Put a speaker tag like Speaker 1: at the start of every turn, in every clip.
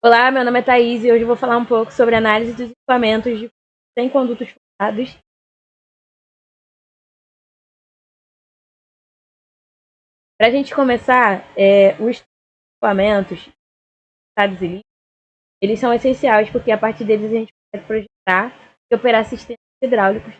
Speaker 1: Olá, meu nome é Thaís e hoje eu vou falar um pouco sobre análise dos equipamentos sem condutos forçados. Para a gente começar, os equipamentos forçados e livres, eles são essenciais porque a partir deles a gente pode projetar e operar sistemas hidráulicos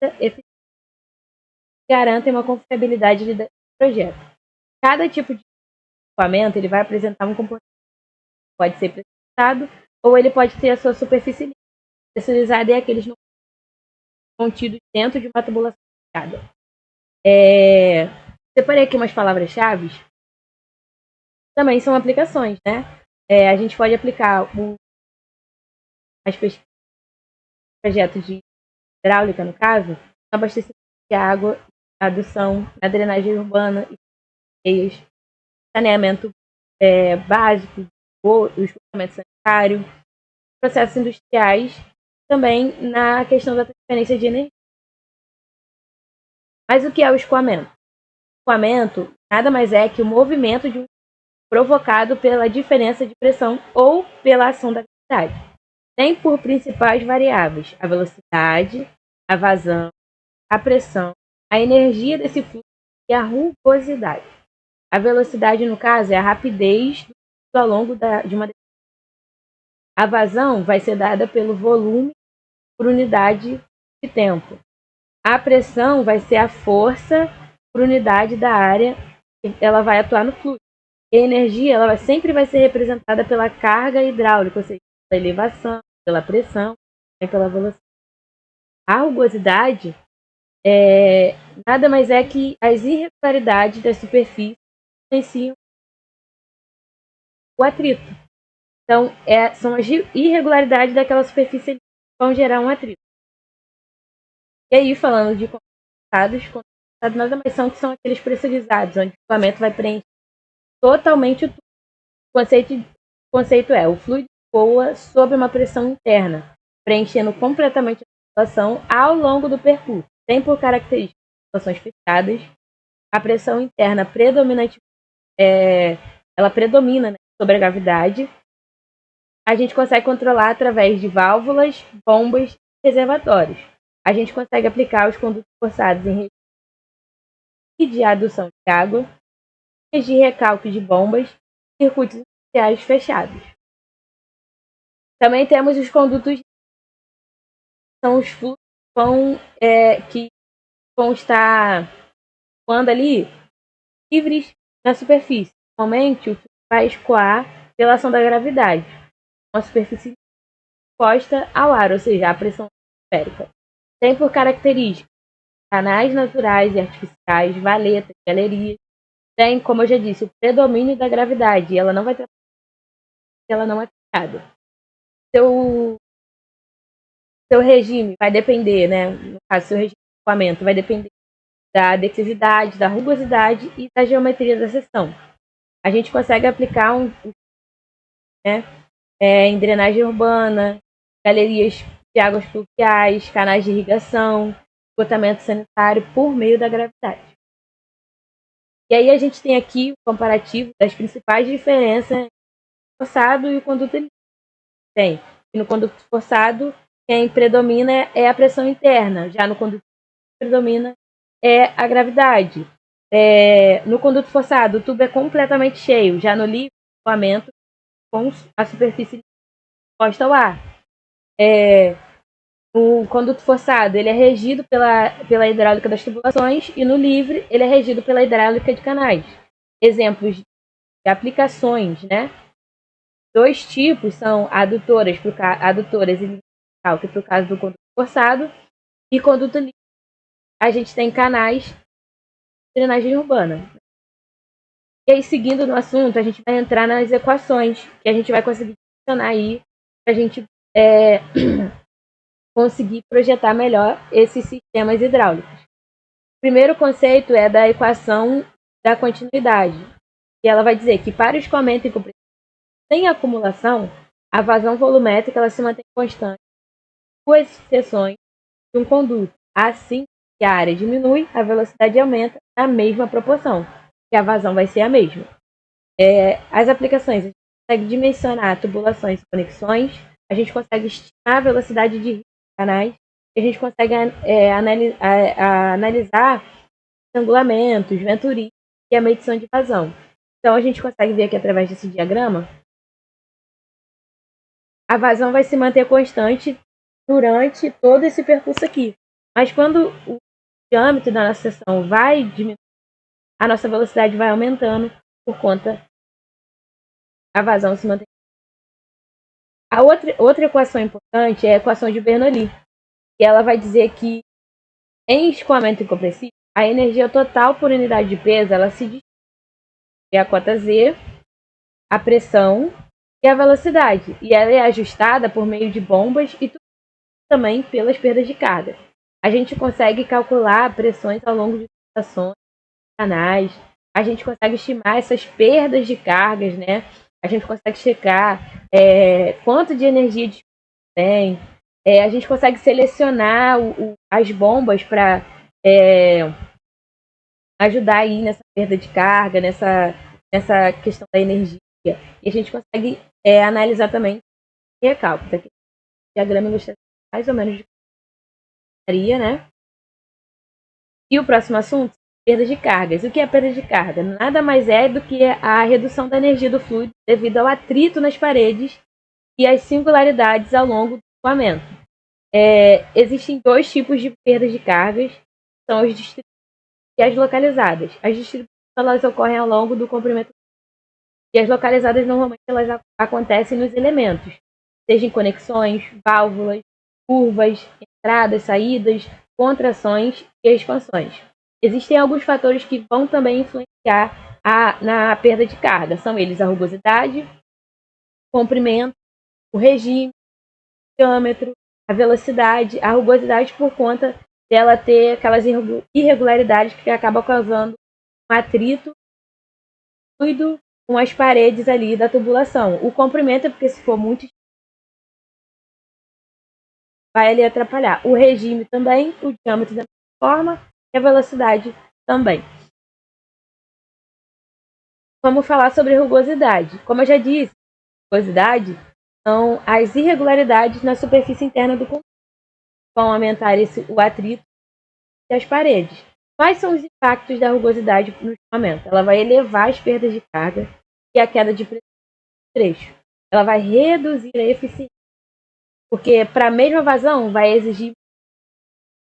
Speaker 1: eficientes que garantem uma confiabilidade de projeto. Cada tipo de equipamento ele vai apresentar um comportamento que pode ser precipitado ou ele pode ter a sua superfície livre. Especializada em aqueles contidos dentro de uma tubulação fechada. Separei aqui umas palavras-chave. Também são aplicações, né? A gente pode aplicar as pesquisas, projetos de hidráulica, no caso, no abastecimento de água, adução, na drenagem urbana, saneamento básico, o esgotamento sanitário, processos industriais, também na questão da transferência de energia. Mas o que é o escoamento? O escoamento nada mais é que o movimento de um provocado pela diferença de pressão ou pela ação da gravidade. Tem por principais variáveis a velocidade, a vazão, a pressão, a energia desse fluxo e a rugosidade. A velocidade, no caso, é a rapidez ao longo de uma. A vazão vai ser dada pelo volume por unidade de tempo. A pressão vai ser a força por unidade da área que ela vai atuar no fluxo. E a energia ela sempre vai ser representada pela carga hidráulica, ou seja, pela elevação, pela pressão e pela velocidade. A rugosidade nada mais é que as irregularidades da superfície influenciam o atrito. Então, são as irregularidades daquela superfície que vão gerar um atrito. E aí, falando de condensados nada mais são que são aqueles pressurizados, onde o equipamento vai preencher totalmente o tubo. O conceito é: o fluido voa sob uma pressão interna, preenchendo completamente a situação ao longo do percurso. Tem por característica situações fechadas, a pressão interna ela predomina, né, sobre a gravidade. A gente consegue controlar através de válvulas, bombas e reservatórios. A gente consegue aplicar os condutos forçados em redes de adução de água, de recalque de bombas, circuitos industriais fechados. Também temos os condutos, são os fluxos que vão estar voando ali livres na superfície. Normalmente o fluxo vai escoar pela ação da gravidade, uma superfície exposta ao ar, ou seja, à pressão atmosférica. Tem por característica canais naturais e artificiais, valetas, galerias. Tem, como eu já disse, o predomínio da gravidade. Ela não vai ter, ela não é fechada. Seu regime vai depender, né? No caso, seu regime de equipamento vai depender da adesividade, da rugosidade e da geometria da seção. A gente consegue aplicar em drenagem urbana, galerias de águas pluviais, canais de irrigação, esgotamento sanitário por meio da gravidade. E aí a gente tem aqui o comparativo das principais diferenças entre o forçado e o conduto livre. Tem. E no conduto forçado, quem predomina é a pressão interna. Já no conduto livre, predomina é a gravidade. No conduto forçado, o tubo é completamente cheio. Já no livre, o equipamento com a superfície exposta ao ar. O conduto forçado ele é regido pela hidráulica das tubulações e no livre ele é regido pela hidráulica de canais. Exemplos de aplicações, né? Dois tipos são adutoras e recalque para o caso do conduto forçado e conduto livre. A gente tem canais de drenagem urbana. E aí, seguindo no assunto, a gente vai entrar nas equações que a gente vai conseguir funcionar aí para a gente conseguir projetar melhor esses sistemas hidráulicos. O primeiro conceito é da equação da continuidade, e ela vai dizer que para o escoamento em compressão sem acumulação, a vazão volumétrica ela se mantém constante em duas seções de um conduto. Assim que a área diminui, a velocidade aumenta na mesma proporção, que a vazão vai ser a mesma. As aplicações, a gente consegue dimensionar tubulações e conexões, a gente consegue estimar a velocidade de canais, e a gente consegue analisar angulamentos, venturias e a medição de vazão. Então a gente consegue ver aqui através desse diagrama, a vazão vai se manter constante durante todo esse percurso aqui. Mas quando o diâmetro da nossa seção vai diminuindo, a nossa velocidade vai aumentando por conta da vazão se manter. A outra equação importante é a equação de Bernoulli, que ela vai dizer que em escoamento incompressível, a energia total por unidade de peso ela se distribui a cota Z, a pressão e a velocidade. E ela é ajustada por meio de bombas e também pelas perdas de carga. A gente consegue calcular pressões ao longo de estações, canais. A gente consegue estimar essas perdas de cargas, né? A gente consegue checar quanto de energia tem. A gente consegue selecionar as bombas para ajudar aí nessa perda de carga, nessa questão da energia. E a gente consegue analisar também o recálculo. Aqui, o diagrama ilustra mais ou menos de né? E o próximo assunto, perda de cargas. O que é perda de carga? Nada mais é do que a redução da energia do fluido devido ao atrito nas paredes e às singularidades ao longo do escoamento. Existem dois tipos de perdas de cargas, são as distribuídas e as localizadas. As distribuídas elas ocorrem ao longo do comprimento e as localizadas normalmente elas acontecem nos elementos, seja em conexões, válvulas, curvas, entradas, saídas, contrações e expansões. Existem alguns fatores que vão também influenciar na perda de carga. São eles a rugosidade, comprimento, o regime, o diâmetro, a velocidade, a rugosidade por conta dela ter aquelas irregularidades que acabam causando um atrito fluido com as paredes ali da tubulação. O comprimento é porque se for muito vai ali atrapalhar. O regime também, o diâmetro da mesma forma e a velocidade também. Vamos falar sobre rugosidade. Como eu já disse, rugosidade são as irregularidades na superfície interna do conduto. Vão aumentar o atrito e as paredes. Quais são os impactos da rugosidade no escoamento? Ela vai elevar as perdas de carga e a queda de pressão do trecho. Ela vai reduzir a eficiência, porque para a mesma vazão vai exigir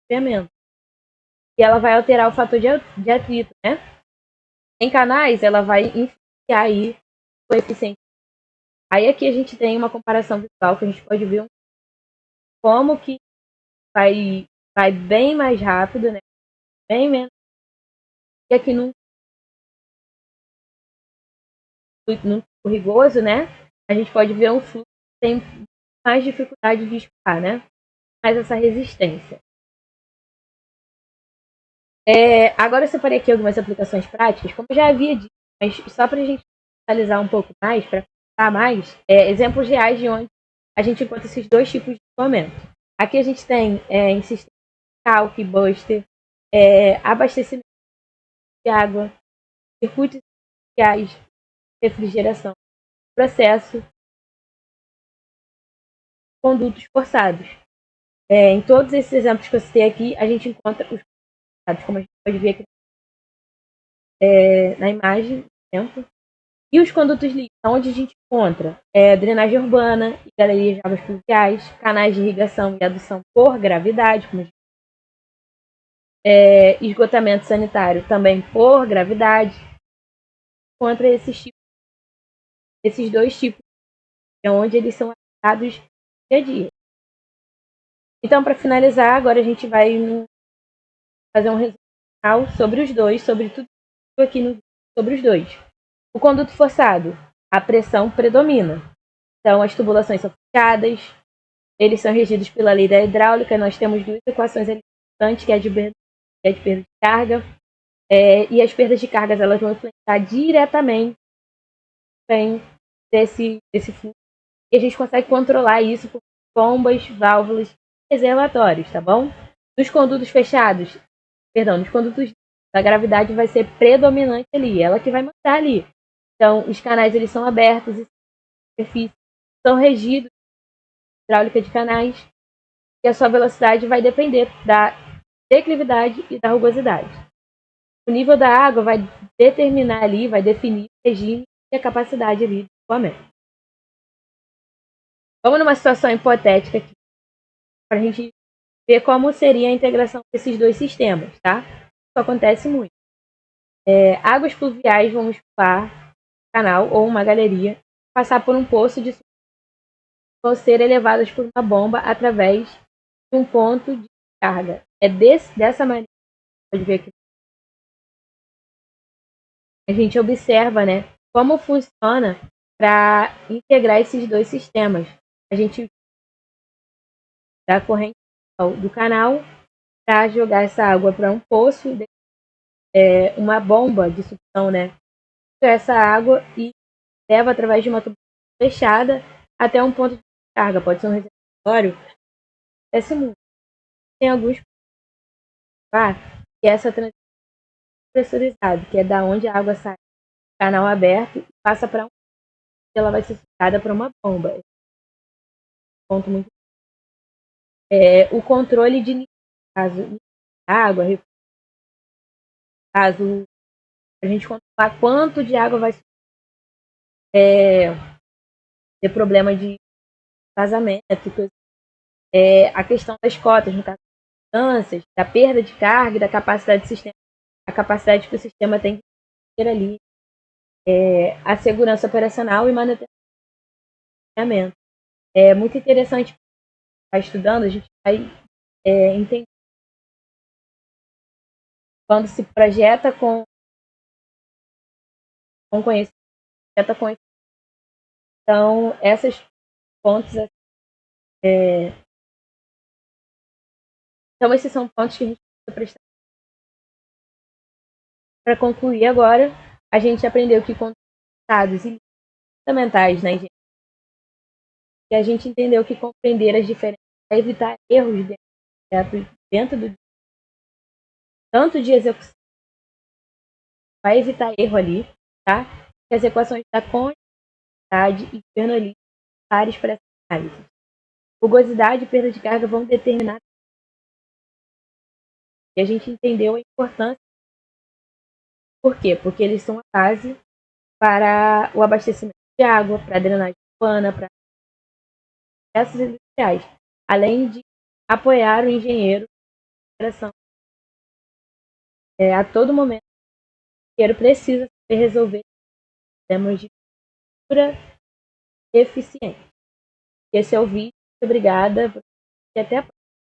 Speaker 1: esfriamento. E ela vai alterar o fator de atrito, né? Em canais, ela vai influenciar aí o coeficiente. Aí aqui a gente tem uma comparação visual que a gente pode ver como que vai bem mais rápido, né? Bem menos. E aqui no rigoso, né? A gente pode ver um fluxo que tem mais dificuldade de escoar, né? Mais essa resistência. Agora eu separei aqui algumas aplicações práticas, como eu já havia dito, mas só para a gente analisar um pouco mais, para falar mais, exemplos reais de onde a gente encontra esses dois tipos de escoamento. Aqui a gente tem em sistema calque, buster, abastecimento de água, circuitos industriais, refrigeração, processo, condutos forçados. Em todos esses exemplos que eu citei aqui, a gente encontra os forçados, como a gente pode ver aqui na imagem, exemplo. E os condutos livres, onde a gente encontra drenagem urbana, galerias de águas pluviais, canais de irrigação e adução por gravidade, como esgotamento sanitário também por gravidade, contra esses dois tipos, onde eles são aplicados dia a dia. Então, para finalizar, agora a gente vai fazer um resumo sobre os dois, sobre tudo aqui sobre os dois. O conduto forçado, a pressão predomina. Então, as tubulações são fechadas, eles são regidos pela lei da hidráulica. Nós temos duas equações importantes, que é a de perda de carga. E as perdas de cargas elas vão influenciar diretamente desse fluxo. E a gente consegue controlar isso por bombas, válvulas e reservatórios, tá bom? Nos condutos fechados, nos condutos a gravidade vai ser predominante ali, ela que vai mandar ali. Então, os canais eles são abertos e superfície são regidos pela hidráulica de canais e a sua velocidade vai depender da declividade e da rugosidade. O nível da água vai determinar ali, vai definir o regime e a capacidade ali do escoamento. Vamos numa situação hipotética aqui, para a gente ver como seria a integração desses dois sistemas, tá? Isso acontece muito. Águas pluviais vão escoar um canal ou uma galeria, passar por um poço de vão ser elevadas por uma bomba através de um ponto de carga. Dessa maneira, pode ver que a gente observa, né, como funciona para integrar esses dois sistemas. A gente dá a corrente do canal para jogar essa água para um poço, uma bomba de sucção, né, essa água e leva através de uma tubação fechada até um ponto de carga. Pode ser um reservatório. Acontece muito. Tem alguns que essa transição pressurizada, que é da onde a água sai do canal aberto e passa para ela vai ser sugada para uma bomba. Ponto muito. O controle de caso água, caso a gente controlar quanto de água vai ter problema de vazamento, a questão das cotas, no caso das distâncias, da perda de carga e da capacidade do sistema, a capacidade que o sistema tem que ter ali, a segurança operacional e manutenção. É muito interessante estar estudando, a gente vai entender quando se projeta com conhecimento, projeta com. Então, esses pontos, então esses são pontos que a gente precisa prestar. Para concluir agora, a gente aprendeu que contados e fundamentais na engenharia, e a gente entendeu que compreender as diferenças para evitar erros dentro do tanto de execução, vai evitar erro ali, tá? Que as equações da continuidade e Bernoulli pares para essa análise. Rugosidade e perda de carga vão determinar. E a gente entendeu a importância. Por quê? Porque eles são a base para o abastecimento de água, para a drenagem urbana, para processos industriais, além de apoiar o engenheiro na operação. A todo momento, o engenheiro precisa resolver problemas de cultura eficiente. Esse é o vídeo. Muito obrigada e até a próxima.